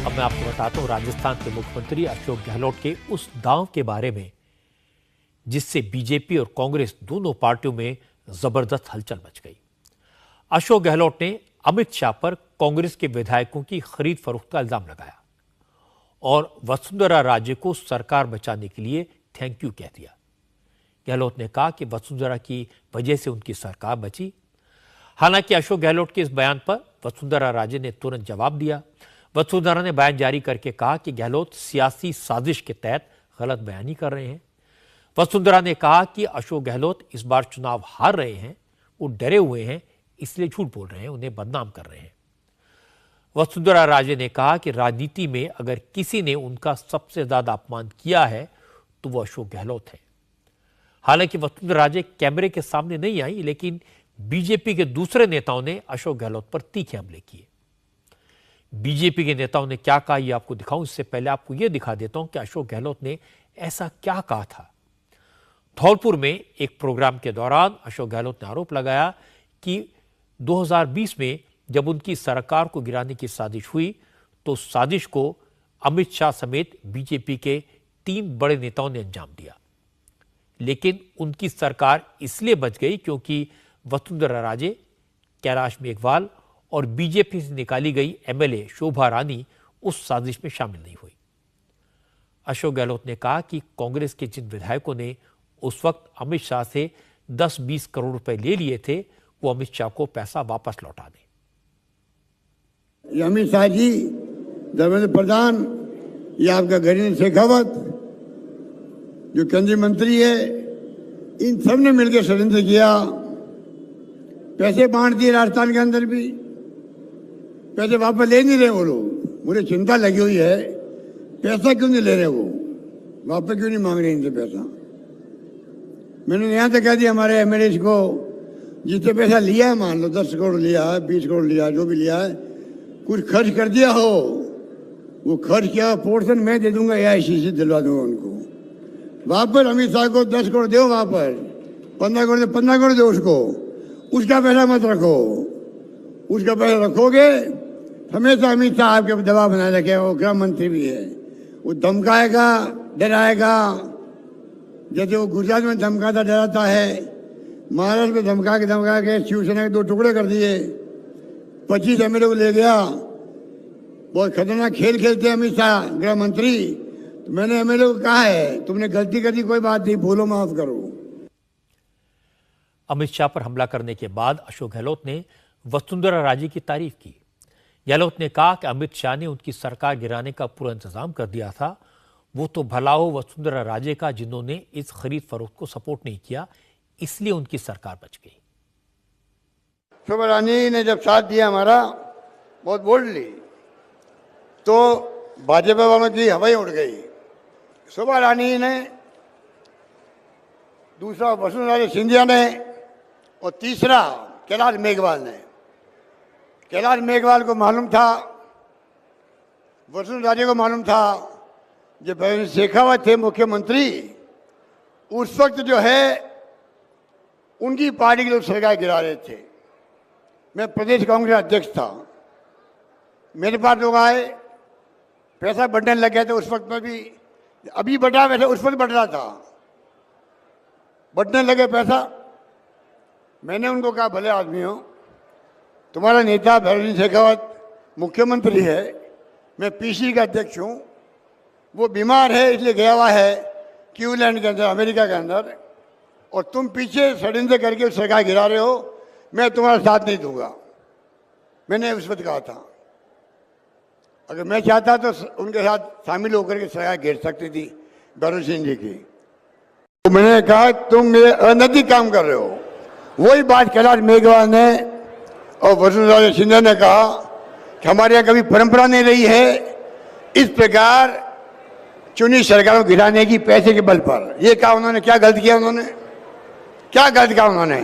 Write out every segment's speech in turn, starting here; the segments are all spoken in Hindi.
अब मैं आपको बताता हूं राजस्थान के मुख्यमंत्री अशोक गहलोत के उस दांव के बारे में जिससे बीजेपी और कांग्रेस दोनों पार्टियों में जबरदस्त हलचल मच गई। अशोक गहलोत ने अमित शाह पर कांग्रेस के विधायकों की खरीद फरोख्त का इल्जाम लगाया और वसुंधरा राजे को सरकार बचाने के लिए थैंक यू कह दिया। गहलोत ने कहा कि वसुंधरा की वजह से उनकी सरकार बची। हालांकि अशोक गहलोत के इस बयान पर वसुंधरा राजे ने तुरंत जवाब दिया। वसुंधरा ने बयान जारी करके कहा कि गहलोत सियासी साजिश के तहत गलत बयानी कर रहे हैं। वसुंधरा ने कहा कि अशोक गहलोत इस बार चुनाव हार रहे हैं, वो डरे हुए हैं, इसलिए झूठ बोल रहे हैं, उन्हें बदनाम कर रहे हैं। वसुंधरा राजे ने कहा कि राजनीति में अगर किसी ने उनका सबसे ज्यादा अपमान किया है तो वो अशोक गहलोत है। हालांकि वसुंधरा राजे कैमरे के सामने नहीं आई, लेकिन बीजेपी के दूसरे नेताओं ने अशोक गहलोत पर तीखे हमले किए। बीजेपी के नेताओं ने क्या कहा ये आपको दिखाऊं, इससे पहले आपको यह दिखा देता हूं कि अशोक गहलोत ने ऐसा क्या कहा था। धौलपुर में एक प्रोग्राम के दौरान अशोक गहलोत ने आरोप लगाया कि 2020 में जब उनकी सरकार को गिराने की साजिश हुई तो साजिश को अमित शाह समेत बीजेपी के 3 बड़े नेताओं ने अंजाम दिया, लेकिन उनकी सरकार इसलिए बच गई क्योंकि वसुंधरा राजे, कैलाश मेघवाल और बीजेपी से निकाली गई एमएलए शोभा रानी उस साजिश में शामिल नहीं हुई। अशोक गहलोत ने कहा कि कांग्रेस के जिन विधायकों ने उस वक्त अमित शाह से 10-20 करोड़ रुपए ले लिए थे वो अमित शाह को पैसा वापस लौटा दें। अमित शाह जी, धर्मेंद्र प्रधान, ये आपका गरीब शेखावत जो केंद्रीय मंत्री है, इन सब ने मिलकर षड्यंत्र किया। पैसे बांट दिए राजस्थान के अंदर भी, पैसे वापस ले नहीं रहे वो लोग। मुझे चिंता लगी हुई है, पैसा क्यों नहीं ले रहे वो, वापस क्यों नहीं मांग रहे इनसे पैसा। मैंने यहाँ तक कह दिया हमारे एमएलए को, जितने पैसा लिया है, मान लो 10 करोड़ लिया है, 20 करोड़ लिया है, जो भी लिया है, कुछ खर्च कर दिया हो, वो खर्च किया पोर्शन मैं दे दूंगा, AIC से दिलवा दूंगा उनको। वापस अमित शाह को 10 करोड़ दो, वापस 15 करोड़ दे, 15 करोड़ दो उसको, उसका पैसा मत रखो। उसका पैसा रखोगे हमेशा अमित शाह आपके दबाव बनाए रखे, वो गृह मंत्री भी है, वो धमकाएगा, डराएगा। जैसे वो गुजरात में धमकाता डराता है, महाराष्ट्र में धमका के शिवसेना के 2 टुकड़े कर दिए, 25 एमएलए को ले गया। बहुत खतरनाक खेल खेलते हैं अमित शाह गृह मंत्री। तो मैंने एमएलए को कहा है, तुमने गलती कर दी, कोई बात नहीं, भूलो माफ करो। अमित शाह पर हमला करने के बाद अशोक गहलोत ने वसुंधरा राजे की तारीफ की। गहलोत ने कहा कि अमित शाह ने उनकी सरकार गिराने का पूरा इंतजाम कर दिया था। वो तो भला हो वसुंधरा राजे का जिन्होंने इस खरीद फरोख्त को सपोर्ट नहीं किया, इसलिए उनकी सरकार बच गई। शोभा रानी ने जब साथ दिया हमारा बहुत बोल्डली, तो भाजपा वालों की हवाई उड़ गई। शोभा रानी ने, दूसरा वसुंधरा सिंधिया ने, और तीसरा कैलाश मेघवाल ने। कैलाश मेघवाल को मालूम था, वसुंधरा राजे को मालूम था, जब शेखावत थे मुख्यमंत्री उस वक्त जो है उनकी पार्टी के लोग सरकार गिरा रहे थे। मैं प्रदेश कांग्रेस अध्यक्ष था, मेरे पास लोग आए, पैसा बढ़ने लग गया था उस वक्त में भी, अभी बढ़ा वैसे उस वक्त बढ़ रहा था, बढ़ने लगे पैसा। मैंने उनको कहा भले आदमी हो, तुम्हारा नेता भैरव शेखावत मुख्यमंत्री है, मैं पीसी का अध्यक्ष हूँ, वो बीमार है इसलिए गया हुआ है क्यूलैंड के अंदर, अमेरिका के अंदर, और तुम पीछे षड्यंत्र करके सरकार गिरा रहे हो, मैं तुम्हारा साथ नहीं दूंगा। मैंने उस वक्त कहा था अगर मैं चाहता तो उनके साथ शामिल होकर के सरकार गिर सकती थी भैरव सिंह जी की। तो मैंने कहा तुम मेरे अनैतिक काम कर रहे हो। वही बात कैलाश मेघवाल ने और वसुंधरा सिंधिया ने कहा कि हमारे यहाँ कभी परंपरा नहीं रही है इस प्रकार चुनी सरकारों को गिराने की पैसे के बल पर। ये कहा उन्होंने, क्या गलत किया उन्होंने, क्या गलत कहा उन्होंने।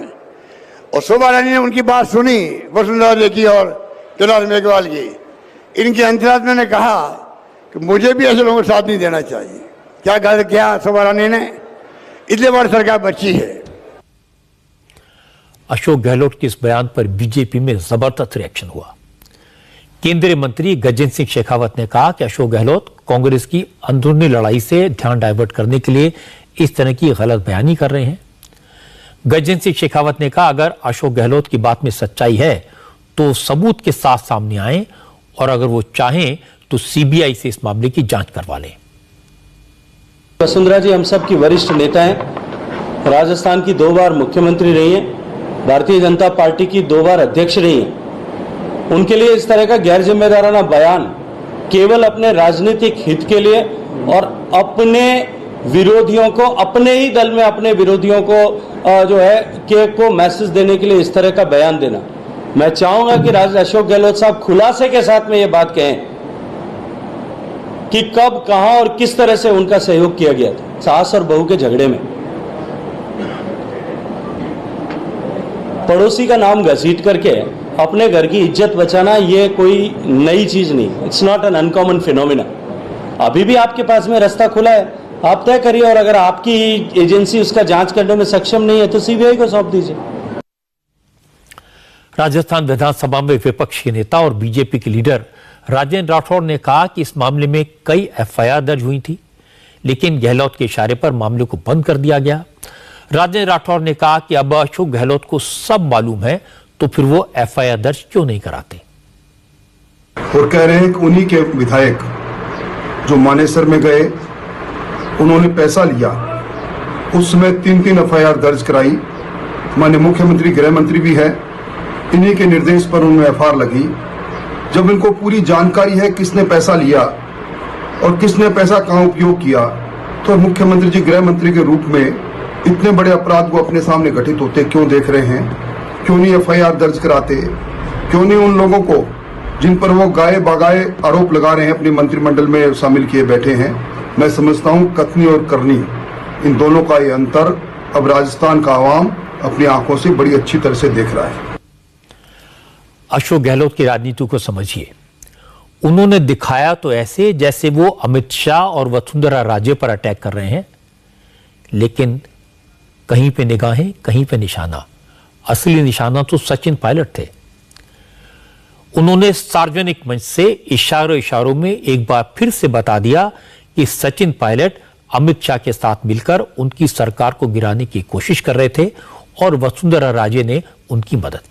और शोभा रानी ने उनकी बात सुनी, वसुंधरा राजे की और कैलाश मेघवाल की। इनके अंतरात्मा ने कहा कि मुझे भी ऐसे लोगों को साथ नहीं देना चाहिए। क्या गलत किया शोभा रानी ने, इसलिए हमारी सरकार बची है। अशोक गहलोत के इस बयान पर बीजेपी में जबरदस्त रिएक्शन हुआ। केंद्रीय मंत्री गजेंद्र सिंह शेखावत ने कहा कि अशोक गहलोत कांग्रेस की अंदरूनी लड़ाई से ध्यान डाइवर्ट करने के लिए इस तरह की गलत बयानी कर रहे हैं। गजेंद्र सिंह शेखावत ने कहा, अगर अशोक गहलोत की बात में सच्चाई है तो सबूत के साथ सामने आए और अगर वो चाहें तो सीबीआई से इस मामले की जांच करवा लें। वसुंधरा जी हम सब की वरिष्ठ नेता हैं, राजस्थान की 2 बार मुख्यमंत्री रही हैं, भारतीय जनता पार्टी की 2 बार अध्यक्ष रही हैं। उनके लिए इस तरह का गैर जिम्मेदाराना बयान केवल अपने राजनीतिक हित के लिए और अपने विरोधियों को, अपने ही दल में अपने विरोधियों को जो है को मैसेज देने के लिए इस तरह का बयान देना। मैं चाहूंगा कि अशोक गहलोत साहब खुलासे के साथ में ये बात कहें कि कब, कहां और किस तरह से उनका सहयोग किया गया था सास और बहू के झगड़े में। पड़ोसी का नाम घसीट करके अपने घर की इज्जत बचाना ये कोई नई चीज नहीं, it's not an uncommon phenomena. अभी भी आपके पास में रास्ता खुला है, आप तय करिए और अगर आपकी एजेंसी उसका जांच करने में सक्षम नहीं है तो सीबीआई को सौंप दीजिए। राजस्थान विधानसभा में विपक्ष के नेता और बीजेपी के लीडर राजेंद्र राठौड़ ने कहा कि इस मामले में कई एफआईआर दर्ज हुई थी, लेकिन गहलोत के इशारे पर मामले को बंद कर दिया गया। राजेंद्र राठौड़ ने कहा कि अब अशोक गहलोत को सब मालूम है तो फिर वो एफआईआर दर्ज क्यों नहीं कराते। और कह रहे हैं कि उन्हीं के विधायक जो मानेसर में गए, उन्होंने पैसा लिया, उस समय 3 एफआईआर दर्ज कराई। माननीय मुख्यमंत्री, गृह मंत्री भी है, इन्हीं के निर्देश पर उनमें एफआईआर लगी। जब इनको पूरी जानकारी है किसने पैसा लिया और किसने पैसा कहां उपयोग किया, तो मुख्यमंत्री जी गृह मंत्री के रूप में इतने बड़े अपराध को अपने सामने घटित होते क्यों देख रहे हैं? क्यों नहीं एफआईआर दर्ज कराते? क्यों नहीं उन लोगों को जिन पर वो गाये बागाये आरोप लगा रहे हैं अपने मंत्रिमंडल में शामिल किए बैठे हैं? मैं समझता हूं कथनी और करनी, इन दोनों का ये अंतर अब राजस्थान का आवाम अपनी आंखों से बड़ी अच्छी तरह से देख रहा है। अशोक गहलोत की राजनीति को समझिए। उन्होंने दिखाया तो ऐसे जैसे वो अमित शाह और वसुंधरा राजे पर अटैक कर रहे हैं, लेकिन कहीं पे निगाहें, कहीं पे निशाना। असली निशाना तो सचिन पायलट थे। उन्होंने सार्वजनिक मंच से इशारों में एक बार फिर से बता दिया कि सचिन पायलट अमित शाह के साथ मिलकर उनकी सरकार को गिराने की कोशिश कर रहे थे और वसुंधरा राजे ने उनकी मदद की।